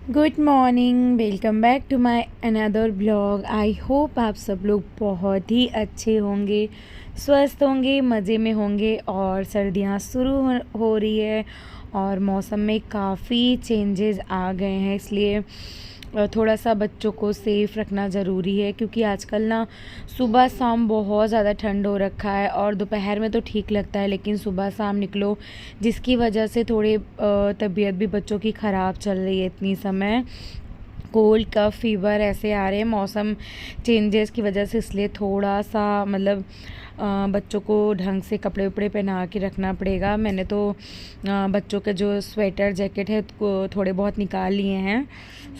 Good morning, welcome back to my another blog. I hope आप सब लोग बहुत ही अच्छे होंगे, स्वस्थ होंगे, मज़े में होंगे। और सर्दियाँ शुरू हो रही है और मौसम में काफ़ी चेंजेस आ गए हैं, इसलिए थोड़ा सा बच्चों को सेफ़ रखना ज़रूरी है। क्योंकि आजकल ना सुबह शाम बहुत ज़्यादा ठंड हो रखा है और दोपहर में तो ठीक लगता है, लेकिन सुबह शाम निकलो जिसकी वजह से थोड़ी तबीयत भी बच्चों की ख़राब चल रही है इतनी समय। कोल्ड कफ फीवर ऐसे आ रहे हैं मौसम चेंजेस की वजह से, इसलिए थोड़ा सा मतलब बच्चों को ढंग से कपड़े उपड़े पहना के रखना पड़ेगा। मैंने तो बच्चों के जो स्वेटर जैकेट है थोड़े बहुत निकाल लिए हैं।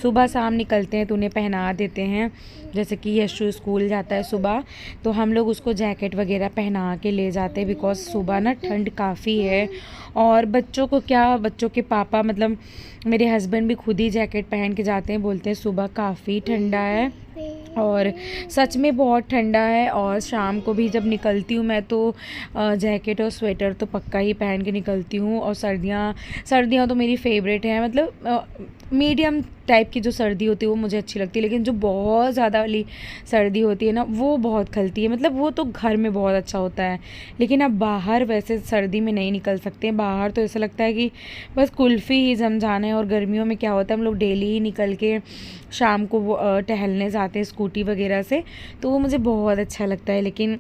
सुबह शाम निकलते हैं तो उन्हें पहना देते हैं। जैसे कि यशु स्कूल जाता है सुबह, तो हम लोग उसको जैकेट वगैरह पहना के ले जाते हैं, बिकॉज़ सुबह ना ठंड काफ़ी है। और बच्चों को क्या, बच्चों के पापा मतलब मेरे हस्बैंड भी खुद ही जैकेट पहन के जाते हैं, बोलते हैं सुबह काफ़ी ठंडा है। और सच में बहुत ठंडा है। और शाम को भी जब निकलती हूँ मैं तो जैकेट और स्वेटर तो पक्का ही पहन के निकलती हूँ। और सर्दियाँ सर्दियाँ तो मेरी फेवरेट हैं, मतलब मीडियम टाइप की जो सर्दी होती है वो मुझे अच्छी लगती है, लेकिन जो बहुत ज़्यादा वाली सर्दी होती है ना वो बहुत खलती है। मतलब वो तो घर में बहुत अच्छा होता है, लेकिन अब बाहर वैसे सर्दी में नहीं निकल सकते हैं। बाहर तो ऐसा लगता है कि बस कुल्फ़ी ही जम जाना है। और गर्मियों में क्या होता है, हम लोग डेली ही निकल के शाम को टहलने जाते हैं स्कूटी वगैरह से, तो वो मुझे बहुत अच्छा लगता है। लेकिन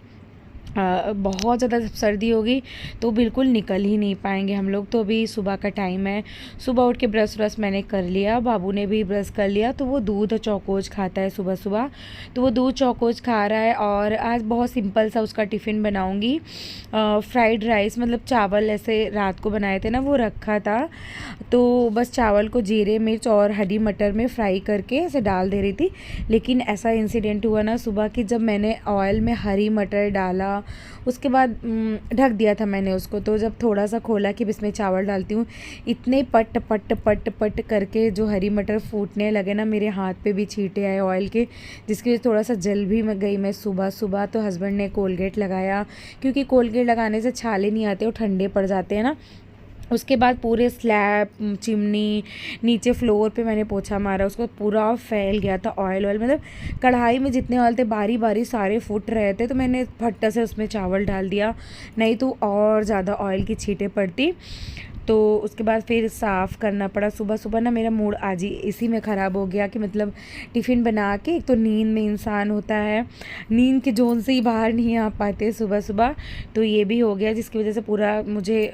बहुत ज़्यादा जब सर्दी होगी तो बिल्कुल निकल ही नहीं पाएंगे हम लोग। तो अभी सुबह का टाइम है, सुबह उठ के ब्रश व्रश मैंने कर लिया, बाबू ने भी ब्रश कर लिया, तो वो दूध और चौकोज खाता है सुबह सुबह। तो वो दूध चौकोज खा रहा है। और आज बहुत सिंपल सा उसका टिफ़िन बनाऊंगी। फ्राइड राइस, मतलब चावल ऐसे रात को बनाए थे ना वो रखा था, तो बस चावल को जीरे मिर्च और हरी मटर में फ्राई करके ऐसे डाल दे रही थी। लेकिन ऐसा इंसिडेंट हुआ ना सुबह कि जब मैंने ऑयल में हरी मटर डाला, उसके बाद ढक दिया था मैंने उसको, तो जब थोड़ा सा खोला कि इसमें चावल डालती हूँ, इतने पट पट पट पट करके जो हरी मटर फूटने लगे ना, मेरे हाथ पे भी छींटे आए ऑयल के, जिसकी वजह से थोड़ा सा जल भी मैं गई मैं सुबह सुबह। तो हस्बैंड ने कोलगेट लगाया, क्योंकि कोलगेट लगाने से छाले नहीं आते और ठंडे पड़ जाते हैं ना। उसके बाद पूरे स्लैब, चिमनी, नीचे फ्लोर पे मैंने पोछा मारा, उसको पूरा फैल गया था ऑयल ऑयल। मतलब कढ़ाई में जितने ऑयल थे बारी बारी सारे फुट रहे थे, तो मैंने फट्टा से उसमें चावल डाल दिया, नहीं तो और ज़्यादा ऑयल की छींटें पड़ती। तो उसके बाद फिर साफ़ करना पड़ा। सुबह सुबह ना मेरा मूड आज ही इसी में ख़राब हो गया कि मतलब टिफ़िन बना के, एक तो नींद में इंसान होता है, नींद के जोन से ही बाहर नहीं आ पाते सुबह सुबह, तो ये भी हो गया, जिसकी वजह से पूरा मुझे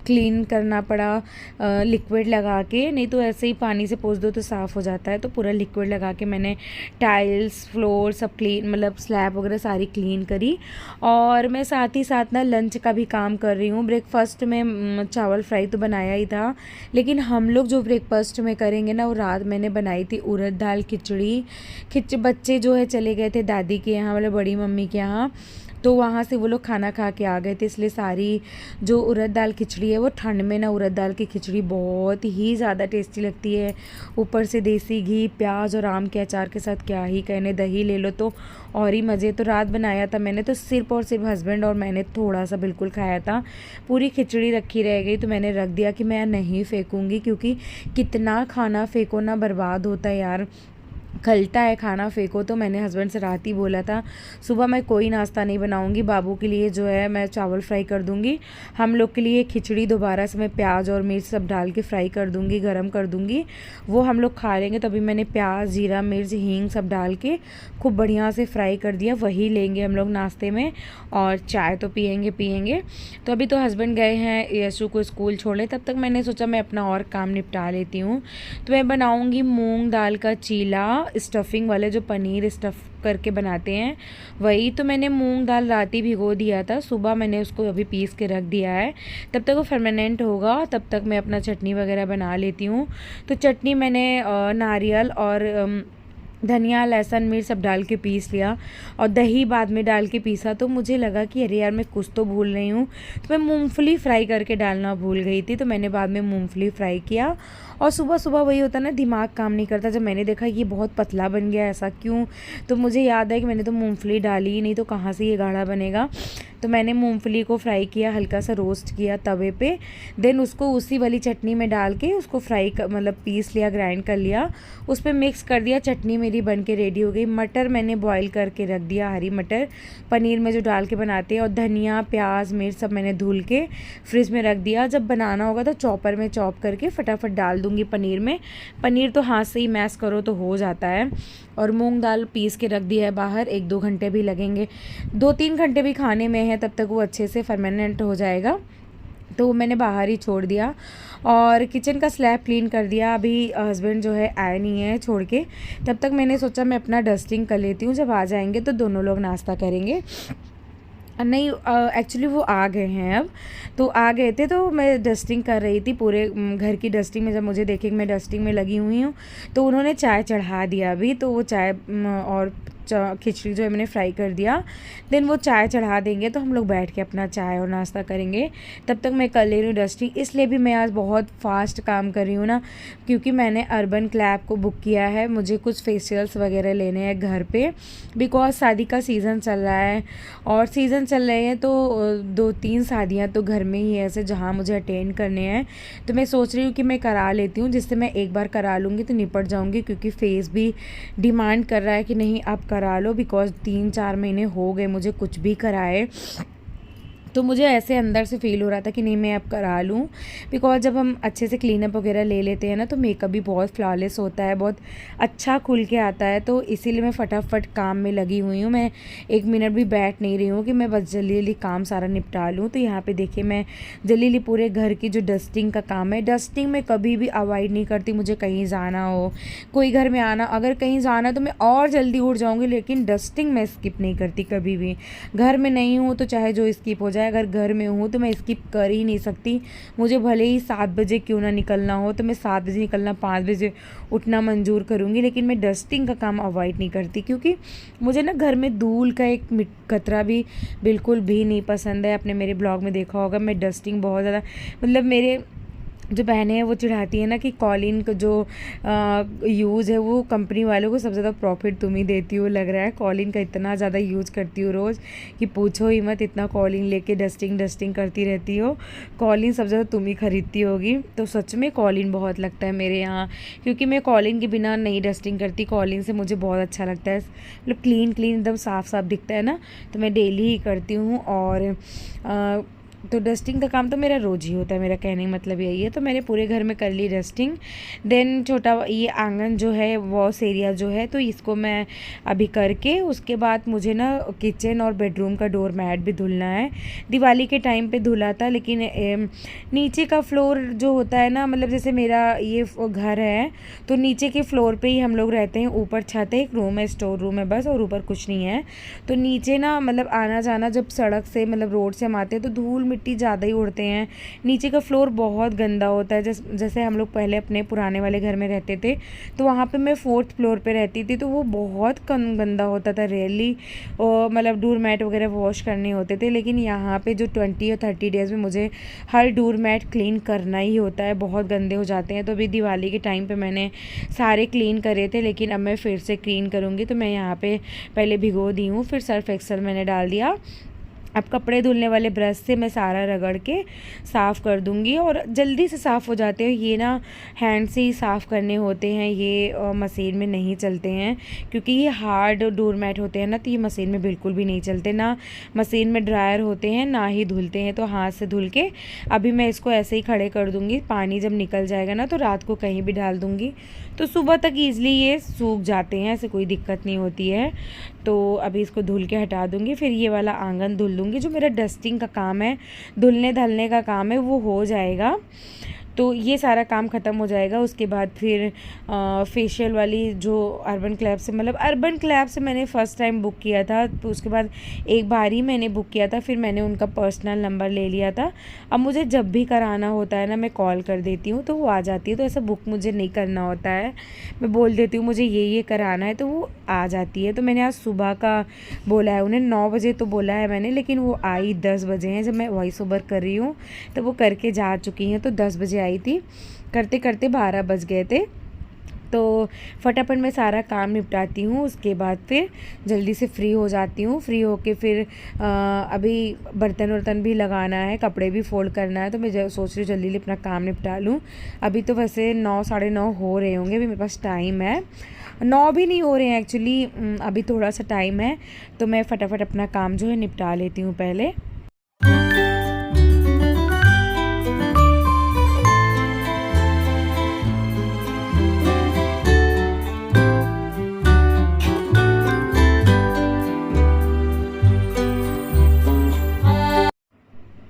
क्लीन करना पड़ा लिक्विड लगा के। नहीं तो ऐसे ही पानी से पोंछ दो तो साफ़ हो जाता है। तो पूरा लिक्विड लगा के मैंने टाइल्स, फ्लोर सब क्लीन, मतलब स्लैब वगैरह सारी क्लीन करी। और मैं साथ ही साथ ना लंच का भी काम कर रही हूँ। ब्रेकफास्ट में चावल फ्राई तो बनाया ही था, लेकिन हम लोग जो ब्रेकफास्ट में करेंगे ना, वो रात मैंने बनाई थी उड़द दाल खिचड़ी। बच्चे जो है चले गए थे दादी के यहाँ, मतलब बड़ी मम्मी के यहाँ, तो वहाँ से वो लोग खाना खा के आ गए थे, इसलिए सारी जो उड़द दाल खिचड़ी है वो ठंड में ना, उड़द दाल की खिचड़ी बहुत ही ज़्यादा टेस्टी लगती है। ऊपर से देसी घी, प्याज और आम के अचार के साथ क्या ही कहने, दही ले लो तो और ही मज़े। तो रात बनाया था मैंने, तो सिर्फ और सिर्फ हस्बैंड और मैंने थोड़ा सा बिल्कुल खाया था। पूरी खिचड़ी रखी रह गई, तो मैंने रख दिया कि मैं नहीं फेंकूँगी, क्योंकि कितना खाना फेंको ना, बर्बाद होता है यार, खलता है खाना फेंको। तो मैंने हस्बैंड से रात ही बोला था सुबह मैं कोई नाश्ता नहीं बनाऊंगी, बाबू के लिए जो है मैं चावल फ्राई कर दूंगी, हम लोग के लिए खिचड़ी दोबारा से मैं प्याज और मिर्च सब डाल के फ्राई कर दूंगी, गरम कर दूंगी, वो हम लोग खा लेंगे। तो अभी मैंने प्याज, जीरा, मिर्च, हींग सब डाल के खूब बढ़िया से फ्राई कर दिया, वही लेंगे हम लोग नाश्ते में। और चाय तो पियेंगे पियेंगे। तो अभी तो हस्बैंड गए हैं यशु को स्कूल छोड़ने, तब तक मैंने सोचा मैं अपना और काम निपटा लेती हूँ। तो मैं बनाऊँगी मूँग दाल का चीला, स्टफिंग वाले जो पनीर स्टफ़ करके बनाते हैं वही। तो मैंने मूंग दाल रात ही भिगो दिया था, सुबह मैंने उसको अभी पीस के रख दिया है, तब तक वो फर्मेनेंट होगा, तब तक मैं अपना चटनी वगैरह बना लेती हूँ। तो चटनी मैंने नारियल और धनिया, लहसुन, मिर्च सब डाल के पीस लिया और दही बाद में डाल के पीसा। तो मुझे लगा कि अरे यार मैं कुछ तो भूल रही हूँ, तो मैं मूंगफली फ्राई करके डालना भूल गई थी। तो मैंने बाद में मूंगफली फ्राई किया। और सुबह सुबह वही होता ना, दिमाग काम नहीं करता। जब मैंने देखा ये बहुत पतला बन गया, ऐसा क्यों, तो मुझे याद है कि मैंने तो मूंगफली डाली ही नहीं, तो कहाँ से ये गाढ़ा बनेगा। तो मैंने मूंगफली को फ्राई किया, हल्का सा रोस्ट किया तवे पे, देन उसको उसी वाली चटनी में डाल के उसको फ्राई मतलब पीस लिया, ग्राइंड कर लिया, उस पर मिक्स कर दिया। चटनी मेरी बन के रेडी हो गई। मटर मैंने बॉईल करके रख दिया, हरी मटर पनीर में जो डाल के बनाते हैं, और धनिया, प्याज, मिर्च सब मैंने धुल के फ्रिज में रख दिया। जब बनाना होगा तो चॉपर में चॉप करके फटाफट डाल दूँगी पनीर में। पनीर तो हाथ से ही मैश करो तो हो जाता है। और मूंग दाल पीस के रख दिया है बाहर, 1-2 घंटे भी लगेंगे, 2-3 घंटे भी खाने में है, तब तक वो अच्छे से फर्मेंट हो जाएगा। तो वो मैंने बाहर ही छोड़ दिया और किचन का स्लैब क्लीन कर दिया। अभी हस्बैंड जो है आए नहीं है छोड़ के, तब तक मैंने सोचा मैं अपना डस्टिंग कर लेती हूँ, जब आ जाएंगे तो दोनों लोग नाश्ता करेंगे। नहीं, एक्चुअली वो आ गए हैं अब, तो आ गए थे तो मैं डस्टिंग कर रही थी पूरे घर की डस्टिंग में। जब मुझे देखे कि मैं डस्टिंग में लगी हुई हूँ, तो उन्होंने चाय चढ़ा दिया अभी। तो वो चाय और खिचड़ी जो है मैंने फ्राई कर दिया, देन वो चाय चढ़ा देंगे तो हम लोग बैठ के अपना चाय और नाश्ता करेंगे। तब तक मैं कर ले रही हूँ डस्टिंग। इसलिए भी मैं आज बहुत फास्ट काम कर रही हूँ ना, क्योंकि मैंने अर्बन क्लैब को बुक किया है। मुझे कुछ फेशियल्स वगैरह लेने हैं घर पे, बिकॉज शादी का सीज़न चल रहा है और सीज़न चल रहे हैं तो 2-3 शादियाँ तो घर में ही है ऐसे, जहाँ मुझे अटेंड करने हैं। तो मैं सोच रही हूँ कि मैं करा लेती हूँ, जिससे मैं एक बार करा लूँगी तो निपट जाऊँगी, क्योंकि फेस भी डिमांड कर रहा है कि नहीं आप करा लो। बिकॉज 3-4 महीने हो गए मुझे कुछ भी कराए, तो मुझे ऐसे अंदर से फ़ील हो रहा था कि नहीं मैं अब करा लूँ। बिकॉज जब हम अच्छे से क्लीनअप वगैरह ले लेते हैं ना, तो मेकअप भी बहुत फ्लॉलेस होता है, बहुत अच्छा खुल के आता है। तो इसीलिए मैं फटाफट काम में लगी हुई हूँ। मैं 1 मिनट भी बैठ नहीं रही हूँ कि मैं बस जल्दी जल्दी काम सारा निपटा लूँ। तो यहाँ पे देखिए मैं जल्दी जल्दी पूरे घर की जो डस्टिंग का काम है, डस्टिंग में कभी भी अवॉइड नहीं करती। मुझे कहीं जाना हो, कोई घर में आना, अगर कहीं जाना तो मैं और जल्दी उठ जाऊँगी, लेकिन डस्टिंग मैं स्किप नहीं करती कभी भी। घर में नहीं हूँ तो चाहे जो स्किप हो जाए, अगर घर में हूँ तो मैं स्किप कर ही नहीं सकती। मुझे भले ही 7 बजे क्यों ना निकलना हो, तो मैं 7 बजे निकलना, 5 बजे उठना मंजूर करूँगी, लेकिन मैं डस्टिंग का काम अवॉइड नहीं करती। क्योंकि मुझे ना घर में धूल का एक कतरा भी बिल्कुल भी नहीं पसंद है। आपने मेरे ब्लॉग में देखा होगा, मैं डस्टिंग बहुत ज़्यादा, मतलब मेरे जो बहनें हैं वो चिढ़ाती है ना कि कॉलिन का जो यूज़ है वो कंपनी वालों को सबसे ज़्यादा प्रॉफिट तुम ही देती हो, लग रहा है। कॉलिन का इतना ज़्यादा यूज़ करती हो रोज़ कि पूछो ही मत, इतना कॉलिन लेके डस्टिंग करती रहती हो। कॉलिन सबसे ज़्यादा तुम ही खरीदती होगी। तो सच में कॉलिन बहुत लगता है मेरे यहाँ, क्योंकि मैं कॉलिन के बिना नहीं डस्टिंग करती। कॉलिन से मुझे बहुत अच्छा लगता है, मतलब क्लीन एकदम साफ़ साफ़ दिखता है ना, तो मैं डेली ही करती हूँ। और तो डस्टिंग का काम तो मेरा रोज़ ही होता है, मेरा कहने का मतलब यही है। तो मैंने पूरे घर में कर ली डस्टिंग। देन छोटा ये आंगन जो है, वॉश एरिया जो है, तो इसको मैं अभी करके उसके बाद मुझे ना किचन और बेडरूम का डोर मैट भी धुलना है। दिवाली के टाइम पे धुला था, लेकिन नीचे का फ्लोर जो होता है ना, मतलब जैसे मेरा ये घर है तो नीचे के फ्लोर पर ही हम लोग रहते हैं। ऊपर छत है, एक रूम है, स्टोर रूम है बस, और ऊपर कुछ नहीं है। तो नीचे ना मतलब आना जाना जब सड़क से मतलब रोड से हम आते हैं तो धूल मिट्टी ज़्यादा ही उड़ते हैं। नीचे का फ्लोर बहुत गंदा होता है। जैसे हम लोग पहले अपने पुराने वाले घर में रहते थे, तो वहाँ पे मैं 4th फ्लोर पे रहती थी, तो वो बहुत गंदा होता था। रेयरली मतलब डोर मैट वगैरह वॉश करने होते थे, लेकिन यहाँ पे जो 20 या 30 डेज़ में मुझे हर डोर मैट क्लीन करना ही होता है, बहुत गंदे हो जाते हैं। तो अभी दिवाली के टाइम पर मैंने सारे क्लीन करे थे, लेकिन अब मैं फिर से क्लीन करूँगी। तो मैं यहाँ पर पहले भिगो दी हूँ, फिर सर्फ एक्सेल मैंने डाल दिया। अब कपड़े धुलने वाले ब्रश से मैं सारा रगड़ के साफ़ कर दूंगी, और जल्दी से साफ़ हो जाते हैं। ये ना हैंड से ही साफ़ करने होते हैं, ये मशीन में नहीं चलते हैं, क्योंकि ये हार्ड डोर मैट होते हैं ना, तो ये मशीन में बिल्कुल भी नहीं चलते। ना मशीन में ड्रायर होते हैं, ना ही धुलते हैं। तो हाथ से धुल के अभी मैं इसको ऐसे ही खड़े कर दूँगी। पानी जब निकल जाएगा ना, तो रात को कहीं भी डाल दूँगी, तो सुबह तक ईज़िली ये सूख जाते हैं, ऐसे कोई दिक्कत नहीं होती है। तो अभी इसको धुल के हटा दूँगी, फिर ये वाला आंगन धुल दूँगी। जो मेरा डस्टिंग का काम है, धुलने धलने का काम है, वो हो जाएगा। तो ये सारा काम ख़त्म हो जाएगा। उसके बाद फिर फेशियल वाली जो अर्बन क्लैब से, मतलब अर्बन क्लैब से मैंने फ़र्स्ट टाइम बुक किया था, तो उसके बाद एक बार ही मैंने बुक किया था, फिर मैंने उनका पर्सनल नंबर ले लिया था। अब मुझे जब भी कराना होता है ना, मैं कॉल कर देती हूँ तो वो आ जाती है। तो ऐसा बुक मुझे नहीं करना होता है, मैं बोल देती हूँ मुझे ये कराना है तो वो आ जाती है। तो मैंने आज सुबह का बोला है उन्हें, 9 बजे तो बोला है मैंने, लेकिन वो आई 10 बजे हैं। जब मैं वॉइस ओवर कर रही हूँ तो वो करके जा चुकी हैं। तो 10 बजे आई थी, करते करते 12 बज गए थे। तो फटाफट मैं सारा काम निपटाती हूँ, उसके बाद फिर जल्दी से फ्री हो जाती हूँ। फ्री होके फिर अभी बर्तन वर्तन भी लगाना है, कपड़े भी फोल्ड करना है, तो मैं सोच रही हूँ जल्दी अपना काम निपटा लूँ। अभी तो वैसे 9 साढ़े 9 हो रहे होंगे, अभी मेरे पास टाइम है। 9 भी नहीं हो रहे हैं एक्चुअली, अभी थोड़ा सा टाइम है, तो मैं फटाफट अपना काम जो है निपटा लेती हूँ पहले।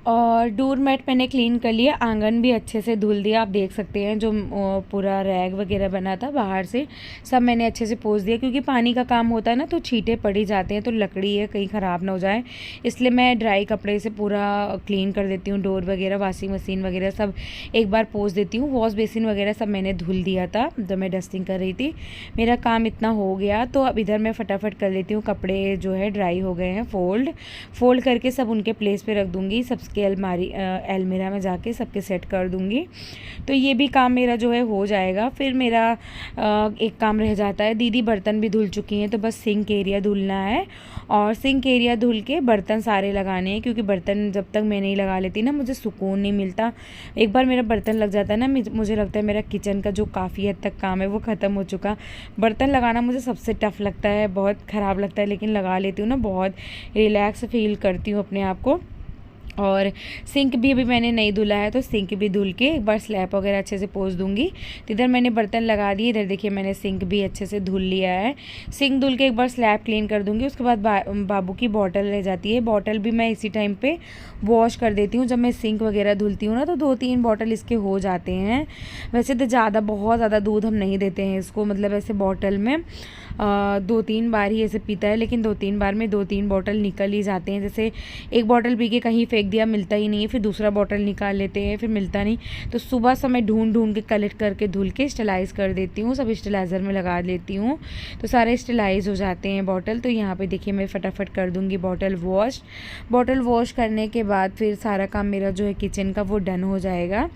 और डोर मैट मैंने क्लीन कर लिया, आंगन भी अच्छे से धुल दिया। आप देख सकते हैं जो पूरा रैग वगैरह बना था बाहर से, सब मैंने अच्छे से पोंछ दिया, क्योंकि पानी का काम होता है ना तो छींटे पड़ी जाते हैं, तो लकड़ी है कहीं ख़राब ना हो जाए, इसलिए मैं ड्राई कपड़े से पूरा क्लीन कर देती हूँ। डोर वगैरह, वॉशिंग मशीन वगैरह सब एक बार पोंछ देती हूँ। वॉश बेसिन वगैरह सब मैंने धुल दिया था जब मैं डस्टिंग कर रही थी। मेरा काम इतना हो गया, तो अब इधर मैं फटाफट कर लेती हूँ। कपड़े जो है ड्राई हो गए हैं, फोल्ड करके सब उनके प्लेस पे रख दूँगी, सबके अलमीरा में जाके सबके सेट कर दूँगी। तो ये भी काम मेरा जो है हो जाएगा। फिर मेरा एक काम रह जाता है, दीदी बर्तन भी धुल चुकी हैं, तो बस सिंक एरिया धुलना है, और सिंक एरिया धुल के बर्तन सारे लगाने हैं, क्योंकि बर्तन जब तक मैं नहीं लगा लेती ना, मुझे सुकून नहीं मिलता। एक बार मेरा बर्तन लग जाता है ना, मुझे लगता है मेरा किचन का जो काफ़ी हद तक काम है वो ख़त्म हो चुका। बर्तन लगाना मुझे सबसे टफ़ लगता है, बहुत ख़राब लगता है, लेकिन लगा लेती हूँ ना, बहुत रिलैक्स फील करती हूँ अपने आप को। और सिंक भी अभी मैंने नहीं धुला है, तो सिंक भी धुल के एक बार स्लैब वगैरह अच्छे से पोंछ दूंगी। तो इधर मैंने बर्तन लगा दिए, इधर देखिए मैंने सिंक भी अच्छे से धुल लिया है। सिंक धुल के एक बार स्लैब क्लीन कर दूंगी। उसके बाद बाबू की बॉटल रह जाती है, बॉटल भी मैं इसी टाइम पे वॉश कर देती हूँ। जब मैं सिंक वगैरह धुलती हूँ ना, तो 2-3 बॉटल इसके हो जाते हैं। वैसे तो बहुत ज़्यादा दूध हम नहीं देते हैं इसको, मतलब ऐसे बॉटल में 2-3 बार ही ऐसे पीता है, लेकिन 2-3 बार में 2-3 बॉटल निकल ही जाते हैं। जैसे एक बॉटल पी के कहीं फेंक दिया, मिलता ही नहीं है, फिर दूसरा बॉटल निकाल लेते हैं, फिर मिलता नहीं, तो सुबह समय ढूंढ के कलेक्ट करके धुल के स्टेलाइज़ कर देती हूँ, सब स्टेलाइज़र में लगा लेती हूँ, तो सारे स्टेलाइज हो जाते हैं बॉटल। तो यहाँ पे देखिए मैं फटाफट कर दूँगी बॉटल वॉश करने के बाद फिर सारा काम मेरा जो है किचन का वो डन हो जाएगा।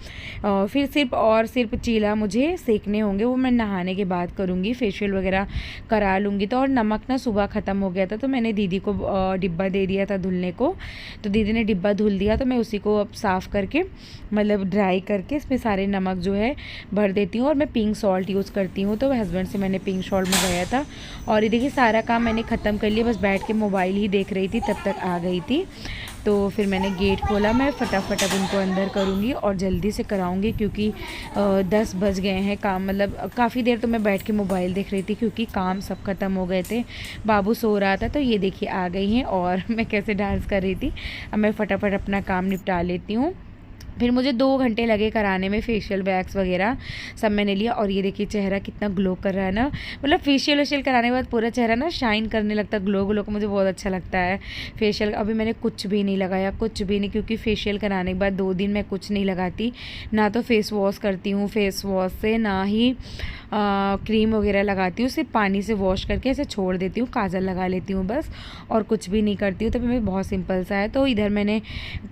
फिर सिर्फ चीला मुझे सेकने होंगे, वो मैं नहाने के बाद करूँगी, फेशियल वगैरह करा लूँगी। तो और नमक ना सुबह ख़त्म हो गया था, तो मैंने दीदी को डिब्बा दे दिया था धुलने को, तो दीदी ने डिब्बा धुल दिया, तो मैं उसी को अब साफ़ करके, मतलब ड्राई करके इसमें सारे नमक जो है भर देती हूँ। और मैं पिंक सॉल्ट यूज़ करती हूँ, तो हस्बैंड से मैंने पिंक सॉल्ट मंगाया था। और ये देखिए सारा काम मैंने ख़त्म कर लिया, बस बैठ के मोबाइल ही देख रही थी, तब तक आ गई थी। तो फिर मैंने गेट खोला, मैं फटाफट अब उनको अंदर करूँगी और जल्दी से कराऊँगी, क्योंकि 10 बज गए हैं। काम मतलब काफ़ी देर तो मैं बैठ के मोबाइल देख रही थी, क्योंकि काम सब ख़त्म हो गए थे, बाबू सो रहा था। तो ये देखिए आ गई हैं, और मैं कैसे डांस कर रही थी। अब मैं फटाफट अपना काम निपटा लेती हूँ। फिर मुझे 2 घंटे लगे कराने में, फेशियल वैक्स वगैरह सब मैंने लिया। और ये देखिए चेहरा कितना ग्लो कर रहा है ना, मतलब फेशियल वेशियल कराने के बाद पूरा चेहरा ना शाइन करने लगता है, ग्लो को मुझे बहुत अच्छा लगता है फेशियल। अभी मैंने कुछ भी नहीं लगाया, कुछ भी नहीं, क्योंकि फेशियल कराने के बाद 2 दिन मैं कुछ नहीं लगाती, ना तो फेस वॉश करती हूँ फेस वॉश से, ना ही क्रीम वगैरह लगाती हूँ, सिर्फ पानी से वॉश करके ऐसे छोड़ देती हूँ, काजल लगा लेती हूँ बस, और कुछ भी नहीं करती हूँ। तो मैं बहुत सिंपल सा है। तो इधर मैंने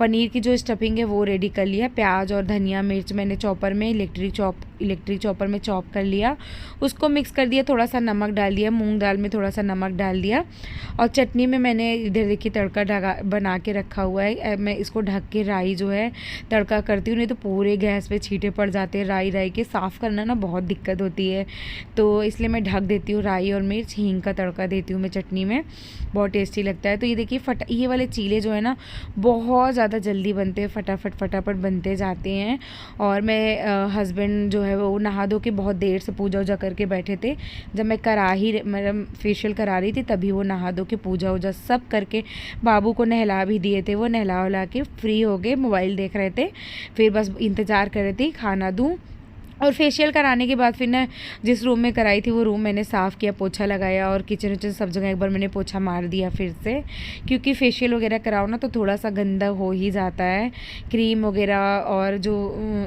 पनीर की जो स्टफिंग है वो रेडी कर लिया। प्याज और धनिया मिर्च मैंने चॉपर में इलेक्ट्रिक चॉपर में चॉप कर लिया, उसको मिक्स कर दिया, थोड़ा सा नमक डाल दिया, मूंग दाल में थोड़ा सा नमक डाल दिया। और चटनी में मैंने इधर देखिए तड़का बना के रखा हुआ है। मैं इसको ढक के राई जो है तड़का करती हूँ, नहीं तो पूरे गैस पे छींटे पड़ जाते हैं। राई के साफ़ करना ना बहुत दिक्कत होती है, तो इसलिए मैं ढक देती हूँ। राई और मिर्च हींग का तड़का देती हूँ मैं चटनी में, बहुत टेस्टी लगता है। तो ये देखिए ये वाले चीले जो है ना बहुत ज़्यादा जल्दी बनते हैं, फटाफट बनते जाते हैं। और मैं हस्बैंड जो है है वो नहा धो के बहुत देर से पूजा वूजा करके बैठे थे। जब मैं मतलब फेशियल करा रही थी तभी वो नहा धो के पूजा वूजा सब करके बाबू को नहला भी दिए थे। वो नहला वहला के फ्री हो गए, मोबाइल देख रहे थे, फिर बस इंतज़ार कर रहे थे खाना दूँ। और फेशियल कराने के बाद फिर ना जिस रूम में कराई थी वो रूम मैंने साफ़ किया, पोछा लगाया और किचन विचन सब जगह एक बार मैंने पोछा मार दिया फिर से, क्योंकि फेशियल वगैरह कराओ ना तो थोड़ा सा गंदा हो ही जाता है। क्रीम वगैरह और जो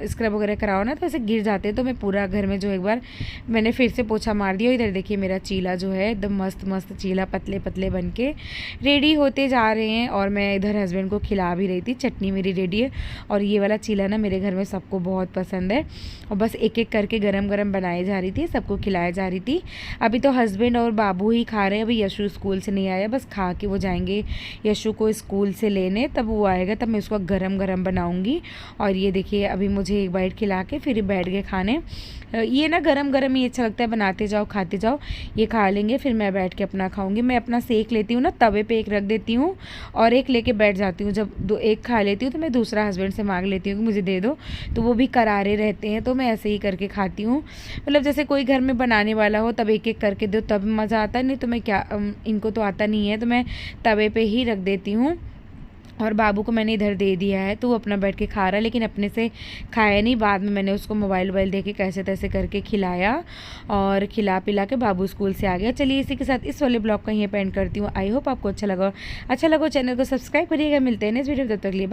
स्क्रब वगैरह कराओ ना तो ऐसे गिर जाते हैं। तो मैं पूरा घर में जो एक बार मैंने फिर से पोछा मार दिया। इधर देखिए मेरा चीला जो है एकदम मस्त मस्त चीला पतले पतले बन के रेडी होते जा रहे हैं। और मैं इधर हस्बैंड को खिला भी रही थी, चटनी मेरी रेडी है। और ये वाला चीला ना मेरे घर में सबको बहुत पसंद है और बस एक एक करके गरम गरम बनाई जा रही थी, सबको खिलाई जा रही थी। अभी तो हस्बैंड और बाबू ही खा रहे हैं, अभी यशु स्कूल से नहीं आया, बस खा के वो जाएंगे यशु को स्कूल से लेने, तब वो आएगा तब मैं उसको गरम गरम बनाऊंगी। और ये देखिए अभी मुझे एक बाइट खिला के फिर बैठ गए खाने। ये ना गरम गरम ही अच्छा लगता है, बनाते जाओ खाते जाओ। ये खा लेंगे फिर मैं बैठ के अपना खाऊंगी। मैं अपना सेक लेती हूँ ना, तवे पे एक रख देती हूँ और एक लेके बैठ जाती हूँ। जब एक खा लेती हूँ तो मैं दूसरा हस्बैंड से मांग लेती हूँ कि मुझे दे दो, तो वो भी करारे रहते हैं, तो मैं ऐसे ही करके खाती हूँ। मतलब जैसे कोई घर में बनाने वाला हो तब एक एक करके दो तब मज़ा आता है, नहीं तो मैं क्या इनको तो आता नहीं है तो मैं तवे पे ही रख देती हूँ। और बाबू को मैंने इधर दे दिया है तो वो अपना बैठ के खा रहा है, लेकिन अपने से खाया नहीं। बाद में मैंने उसको मोबाइल वोबाइल दे के कैसे तैसे करके खिलाया और खिला पिला के बाबू स्कूल से आ गया। चलिए इसी के साथ इस वाले ब्लॉग को यहीं पे एंड करती हूँ। आई होप आपको अच्छा लगा चैनल को सब्सक्राइब करिएगा। मिलते हैं नेक्स्ट वीडियो, तब तक लिए।